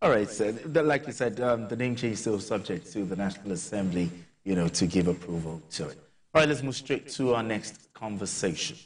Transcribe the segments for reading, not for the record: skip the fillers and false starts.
All right, so like you said, the name change is still subject to the National Assembly, to give approval to it. All right, let's move straight to our next conversation.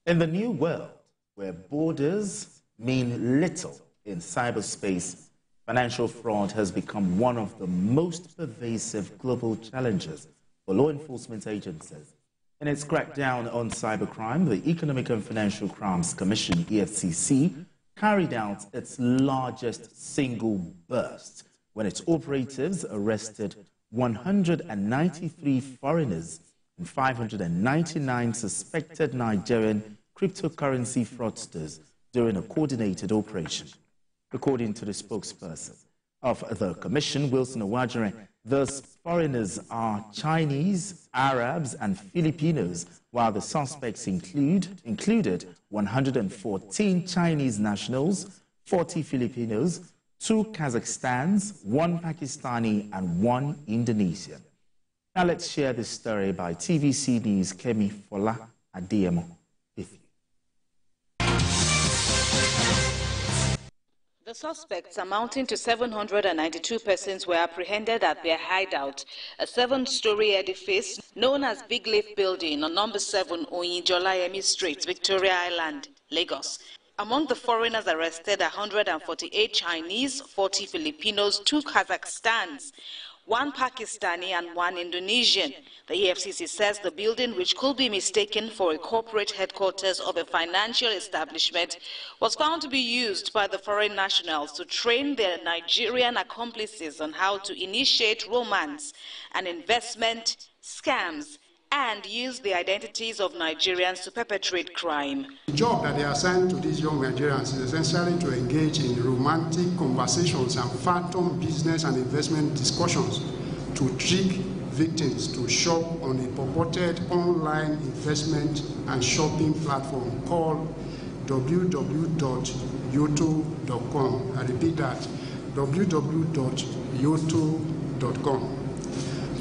In the new world, where borders mean little in cyberspace, financial fraud has become one of the most pervasive global challenges for law enforcement agencies. In its crackdown on cybercrime, the Economic and Financial Crimes Commission, EFCC, carried out its largest single burst when its operatives arrested 193 foreigners and 599 suspected Nigerian cryptocurrency fraudsters during a coordinated operation. According to the spokesperson of the Commission, Wilson Owajere, those foreigners are Chinese, Arabs, and Filipinos, while the suspects included 114 Chinese nationals, 40 Filipinos, 2 Kazakhstans, 1 Pakistani, and 1 Indonesian. Now let's share this story by TVC News' Kemi Fola Adeyemo with you. The suspects, amounting to 792 persons, were apprehended at their hideout, a 7-story edifice known as Big Leaf Building on number 7 Oyinjolayemi Street, Victoria Island, Lagos. Among the foreigners arrested, 148 Chinese, 40 Filipinos, 2 Kazakhstans, 1 Pakistani and 1 Indonesian. The EFCC says the building, which could be mistaken for a corporate headquarters of a financial establishment, was found to be used by the foreign nationals to train their Nigerian accomplices on how to initiate romance and investment scams and use the identities of Nigerians to perpetrate crime. The job that they are assigned to these young Nigerians is essentially to engage in romantic conversations and phantom business and investment discussions to trick victims to shop on a purported online investment and shopping platform called www.yoto.com. I repeat that, www.yoto.com.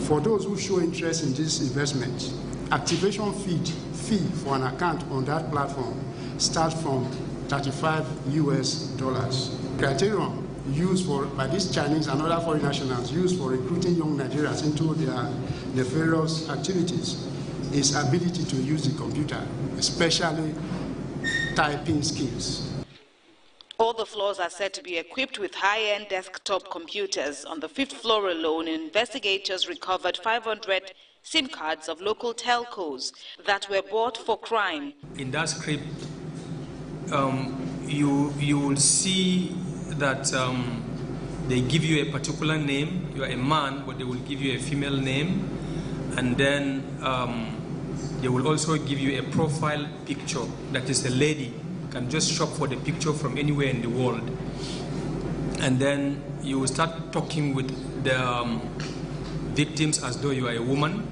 For those who show interest in this investment, activation fee for an account on that platform starts from $35 US. Criterion used by these Chinese and other foreign nationals used for recruiting young Nigerians into their nefarious activities is ability to use the computer, especially typing skills. All the floors are said to be equipped with high-end desktop computers. On the 5th floor alone, investigators recovered 500 SIM cards of local telcos that were bought for crime. In that script, you will see that they give you a particular name. You are a man, but they will give you a female name. And then they will also give you a profile picture that is a lady. Can just shop for the picture from anywhere in the world, and then you will start talking with the victims as though you are a woman,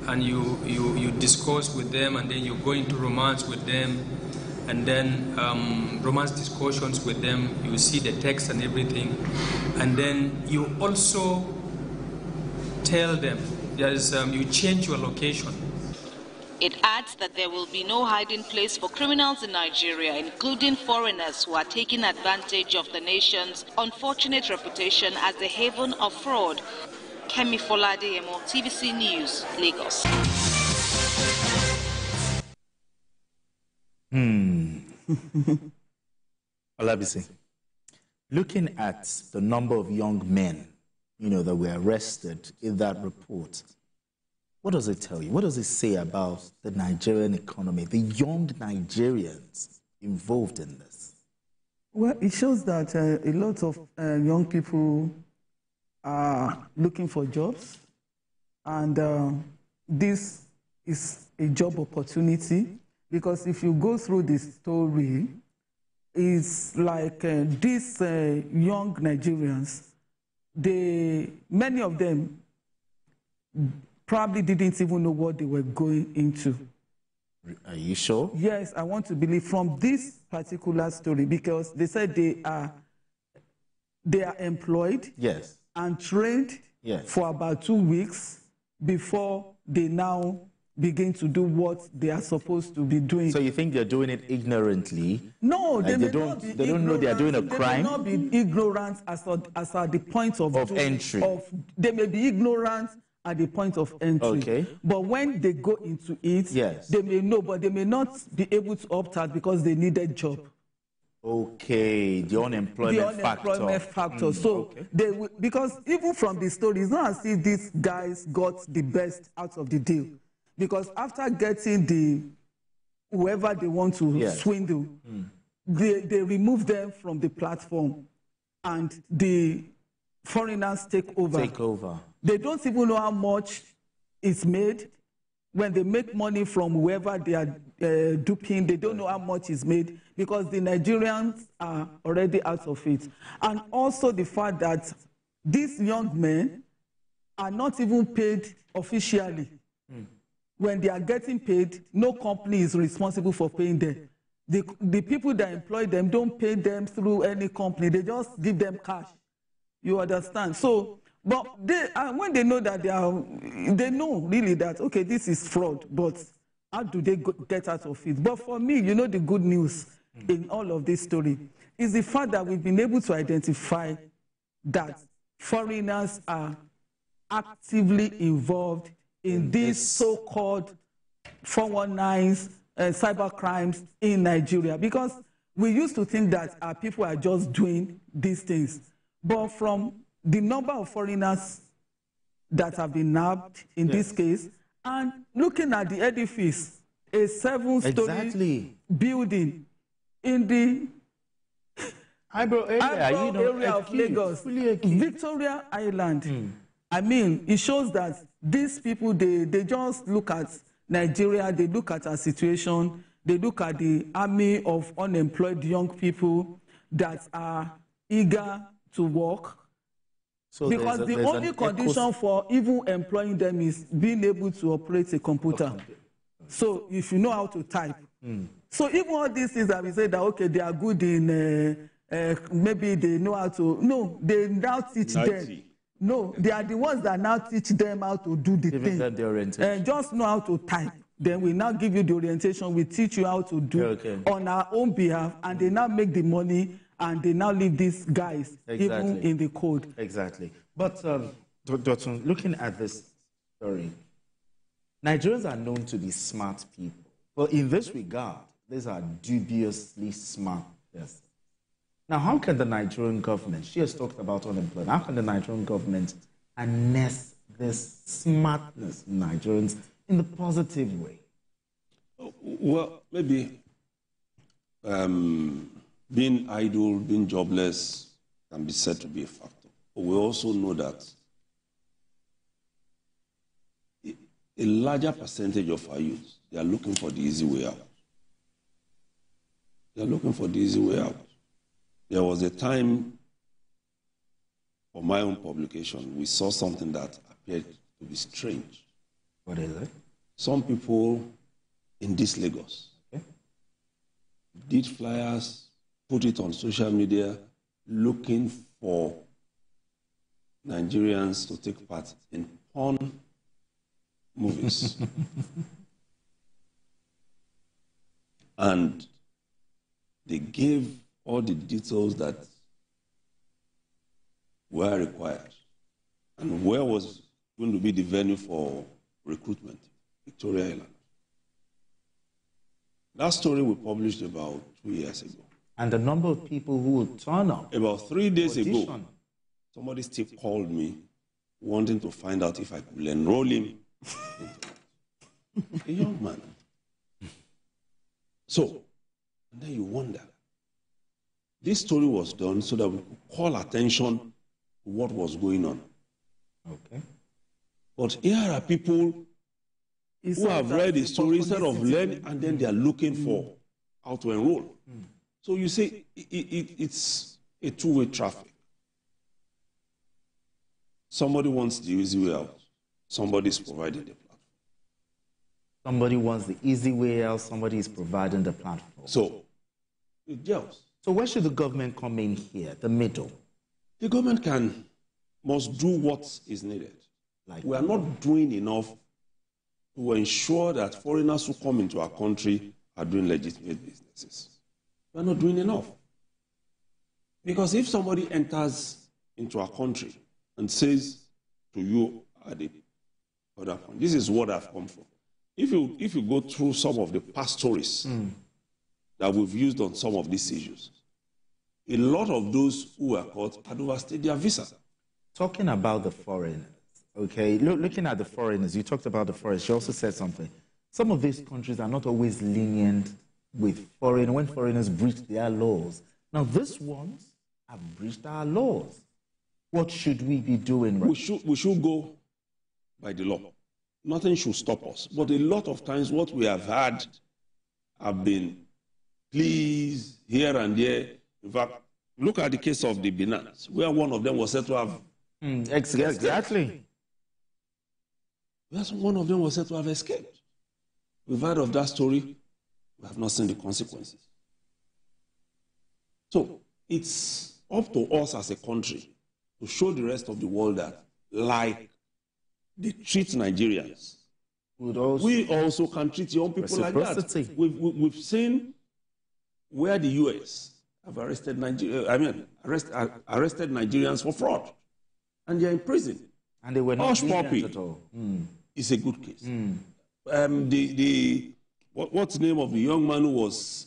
and you discuss with them, and then you go into romance with them, and then romance discussions with them. You see the text and everything, and then you also tell them you change your location. It adds that there will be no hiding place for criminals in Nigeria, including foreigners who are taking advantage of the nation's unfortunate reputation as the haven of fraud. Kemi Fola Adeyemo, TVC News, Lagos. Olabisi, looking at the number of young men, that were arrested in that report, what does it tell you? What does it say about the Nigerian economy, the young Nigerians involved in this? Well, it shows that a lot of young people are looking for jobs, and this is a job opportunity, because if you go through this story, it's like these young Nigerians, many of them probably didn't even know what they were going into. Are you sure? Yes, I want to believe from this particular story, because they said they are employed, yes, and trained, yes, for about 2 weeks before they now begin to do what they are supposed to be doing. So you think they're doing it ignorantly? No, they don't know they are doing a crime? They may not be ignorant as at the point of entry. They may be ignorant at the point of entry. Okay. But when they go into it, yes, they may know, but they may not be able to opt out because they need a job. Okay, the unemployment factor. So they will, because even from the story, it's not as if these guys got the best out of the deal. Because after getting whoever they want to swindle, they remove them from the platform, and the foreigners take over. They don't even know how much is made. When they make money from whoever they are duping, they don't know how much is made because the Nigerians are already out of it. And also the fact that these young men are not even paid officially. When they are getting paid, no company is responsible for paying them. The people that employ them don't pay them through any company. They just give them cash. You understand? So, but when they know that they know really that, okay, this is fraud, but how do they get out of it? But for me, you know, the good news in all of this story is the fact that we've been able to identify that foreigners are actively involved in these so-called 419s and cyber crimes in Nigeria, because we used to think that our people are just doing these things. But from the number of foreigners that have been nabbed in this case, and looking at the edifice, a 7-story building in the Eyebrow area of Lagos, Victoria Island. I mean, it shows that these people, they just look at Nigeria, they look at our situation, they look at the army of unemployed young people that are eager to work. So because the only condition for even employing them is being able to operate a computer. So if you know how to type. So even all these things that we say that, okay, they are good in, maybe they know how to, no, they now teach them. No, they are the ones that now teach them how to do the thing. Them the orientation. Just know how to type. Then we now give you the orientation. We teach you how to do on our own behalf, and they now make the money, and they now leave these guys even in the code. Exactly. But Dr. looking at this story, Nigerians are known to be smart people. But in this regard, these are dubiously smart persons. Now, how can the Nigerian government, she has talked about unemployment, how can the Nigerian government harness this smartness in Nigerians in the positive way? Well, maybe being idle, being jobless can be said to be a factor. But we also know that a larger percentage of our youth, they are looking for the easy way out. They are looking for the easy way out. There was a time, for my own publication, we saw something that appeared to be strange. What is it? Some people in this Lagos did flyers, put it on social media, looking for Nigerians to take part in porn movies. And they gave all the details that were required. And where was going to be the venue for recruitment? Victoria Island. That story we published about 2 years ago. And the number of people who would turn up. About 3 days ago, somebody still called me wanting to find out if I could enroll him. A young man. So, and then you wonder. This story was done so that we could call attention to what was going on. Okay. But here are people who have read the story instead of learning, and then they are looking for how to enroll. So you say it's a two-way traffic. Somebody wants the easy way out. Somebody is providing the platform. Somebody wants the easy way out. Somebody is providing the platform. So it gels. So where should the government come in here, the middle? The government must do what is needed. Like we are not doing enough to ensure that foreigners who come into our country are doing legitimate businesses. We're not doing enough. Because if somebody enters into our country and says to you at the other point, this is what I've come from. If you go through some of the past stories that we've used on some of these issues, a lot of those who were caught had overstayed their visa. Talking about the foreigners, okay, looking at the foreigners, you talked about the foreigners, you also said something. Some of these countries are not always lenient with when foreigners breach their laws. Now, these ones have breached our laws. What should we be doing? We should go by the law. Nothing should stop us. But a lot of times what we have had have been pleas here and there. In fact, look at the case of the Binance, where one of them was said to have... Exactly. Yes, one of them was said to have escaped. We've heard of that story. We have not seen the consequences. So it's up to us as a country to show the rest of the world that, like they treat Nigerians, we also can treat young people like that. We've seen where the US have arrested Nigerians for fraud, and they're in prison. And they were not lenient at all. It's a good case. What's the name of the young man who was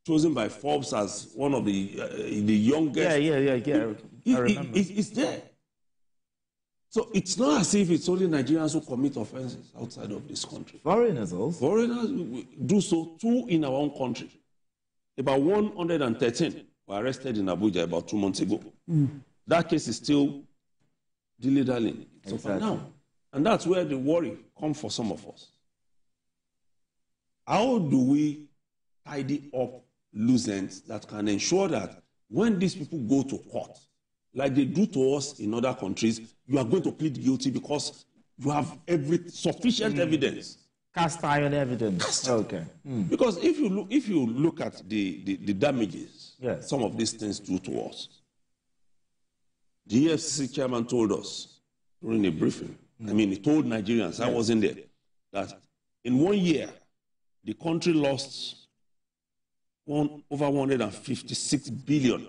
chosen by Forbes as one of the youngest? Yeah. I remember. It's there. So it's not as if it's only Nigerians who commit offenses outside of this country. Foreigners also. Foreigners do so too in our own country. About 113 were arrested in Abuja about 2 months ago. That case is still dilly-dallying. So for now. And that's where the worry comes for some of us. How do we tidy up loose ends that can ensure that when these people go to court, like they do to us in other countries, you are going to plead guilty because you have sufficient evidence. Cast iron evidence. Okay. Because if you look at the damages some of these things do to us, the EFCC chairman told us during a briefing, he told Nigerians, I wasn't there, that in 1 year, the country lost over 156 billion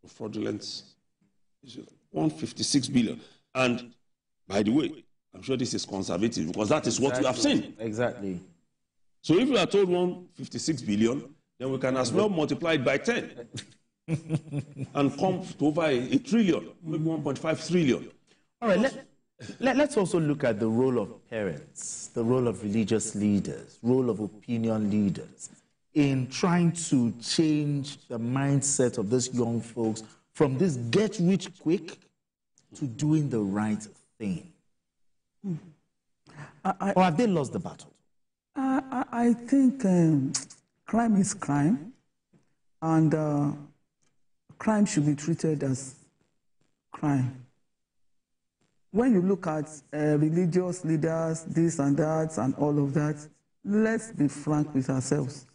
of fraudulence. 156 billion. And by the way, I'm sure this is conservative because that is what we have seen. Exactly. So if we are told 156 billion, then we can as well multiply it by 10 and come to over a trillion, maybe 1.5 trillion. All right, let's also look at the role of parents, the role of religious leaders, role of opinion leaders in trying to change the mindset of these young folks from this get rich quick to doing the right thing. Or have they lost the battle? I think crime is crime, and crime should be treated as crime. When you look at religious leaders, this and that, and all of that, let's be frank with ourselves.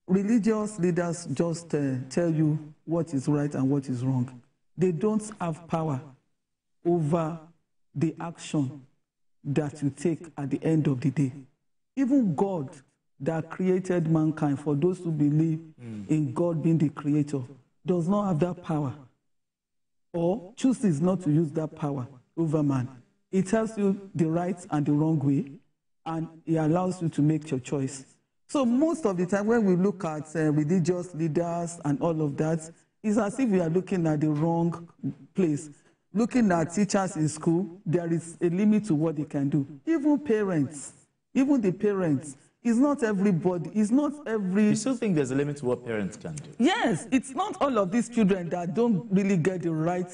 Religious leaders just tell you what is right and what is wrong. They don't have power over the action that you take at the end of the day. Even God that created mankind, for those who believe in God being the creator, does not have that power, or chooses not to use that power over man. It tells you the right and the wrong way, and it allows you to make your choice. So most of the time when we look at religious leaders and all of that, it's as if we are looking at the wrong place. Looking at teachers in school, there is a limit to what they can do. Even parents, even the parents, it's not everybody, it's not every... You still think there's a limit to what parents can do? Yes, it's not all of these children that don't really get the right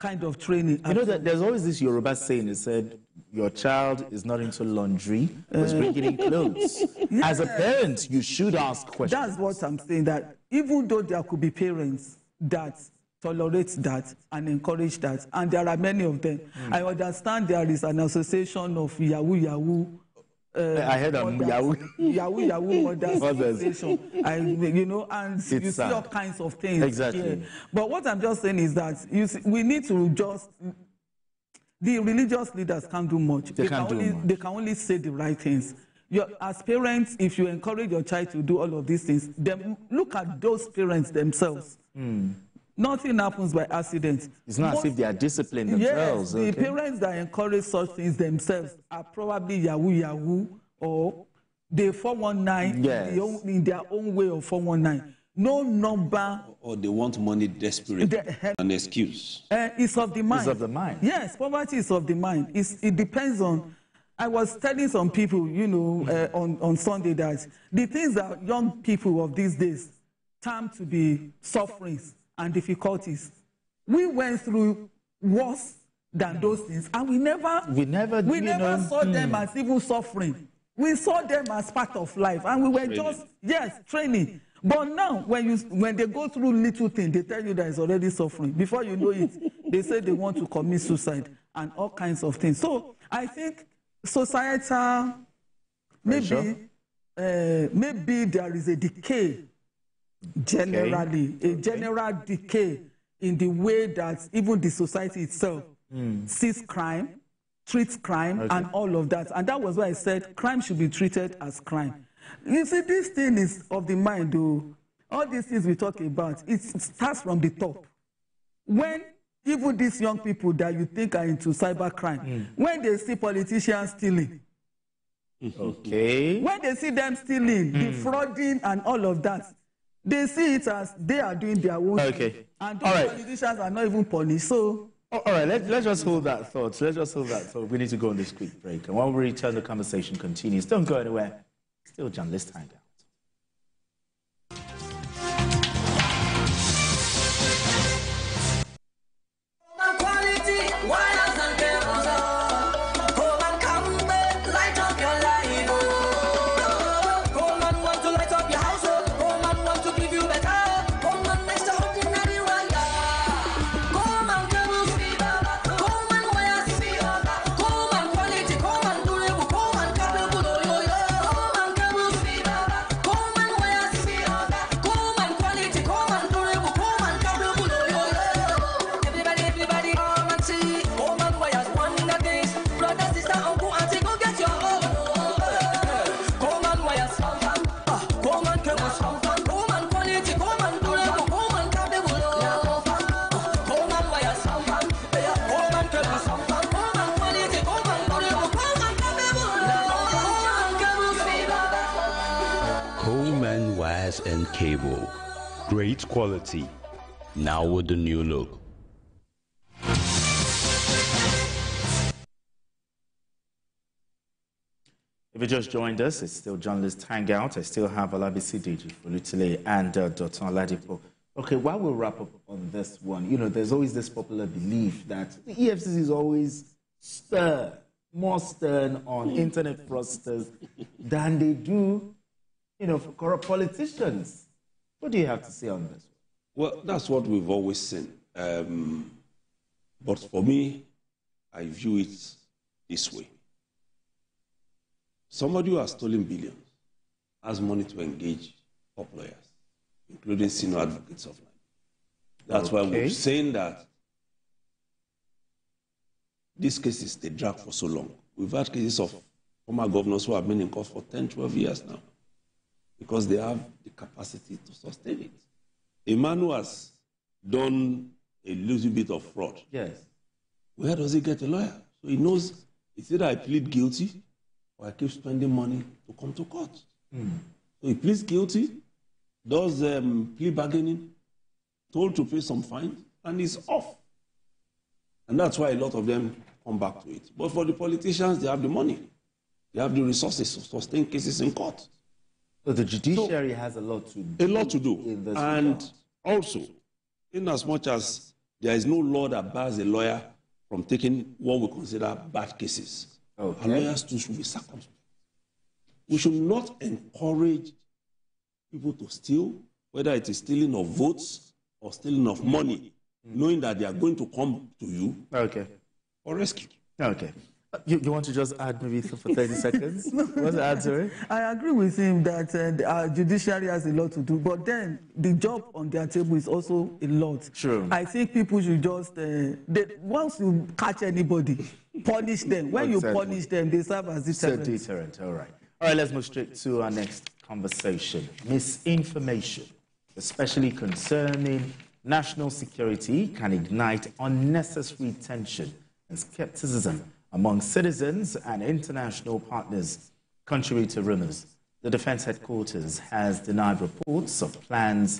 kind of training. You know that there's always this Yoruba saying, it said, your child is not into laundry, but bringing in clothes. Yes. As a parent, you should ask questions. That's what I'm saying, that even though there could be parents that tolerate that and encourage that, and there are many of them. I understand there is an association of Yahoo. I heard of Yahoo Mothers Association. And you see all kinds of things. Exactly. Here. But what I'm just saying is that we need to just the religious leaders can't do much. They can only say the right things. As parents, if you encourage your child to do all of these things, then look at those parents themselves. Nothing happens by accident. It's not as if they are disciplined themselves. Yes, the parents that encourage such things themselves are probably Yahoo, or they 419 in their own way of 419. No number. Or they want money desperately. An excuse. It's of the mind. It's of the mind. Yes, poverty is of the mind. It depends on. I was telling some people, on Sunday that the things that young people of these days term to be sufferings and difficulties, we went through worse than those things, and we never saw them as even suffering. We saw them as part of life, and we were training. But now, when they go through little things, they tell you that it's already suffering. Before you know it, they say they want to commit suicide and all kinds of things. So I think societal, maybe there is a decay, generally, a general decay in the way that even the society itself sees crime, treats crime, and all of that. And that was why I said crime should be treated as crime. You see, this thing is of the mind, though. All these things we talk about, it starts from the top. When even these young people that you think are into cybercrime, when they see politicians stealing, when they see them stealing, defrauding, and all of that, they see it as they are doing their own thing. And those politicians are not even punished. So, all right, let's just hold that thought. We need to go on this quick break. And while we return, the conversation continues. Don't go anywhere. Still journalist hangout. And cable, great quality, now with the new look. If you just joined us, it's still Journalist Hangout. I still have Olabisi Deji, Folutile, and Dr. Oladipo. Okay, while we wrap up on this one, there's always this popular belief that the EFCC is always more stern on internet fraudsters than they do for corrupt politicians. What do you have to say on this? Well, that's what we've always seen. But for me, I view it this way. Somebody who has stolen billions has money to engage top lawyers, including senior advocates of life. That's why we're saying that these cases, they drag for so long. We've had cases of former governors who have been in court for 10, 12 years now, because they have the capacity to sustain it. A man who has done a little bit of fraud, where does he get a lawyer? So he knows it's either I plead guilty or I keep spending money to come to court. So he pleads guilty, does plea bargaining, told to pay some fines, and he's off. And that's why a lot of them come back to it. But for the politicians, they have the money. They have the resources to sustain cases in court. So the judiciary has a lot to do. A lot to do. And also, in as much as there is no law that bars a lawyer from taking what we consider bad cases, our lawyers too should be circumspect. We should not encourage people to steal, whether it is stealing of votes or stealing of money, knowing that they are going to come to you for rescue. Okay. You want to just add maybe for 30 seconds? No. Want to add to it? I agree with him that our judiciary has a lot to do, but then the job on their table is also a lot. True. I think people should just, once you catch anybody, punish them. When you punish them, they serve as deterrent. Deterrent, all right. All right, let's move straight to our next conversation. Misinformation, especially concerning national security, can ignite unnecessary tension and skepticism among citizens and international partners. Contrary to rumors, the Defense Headquarters has denied reports of plans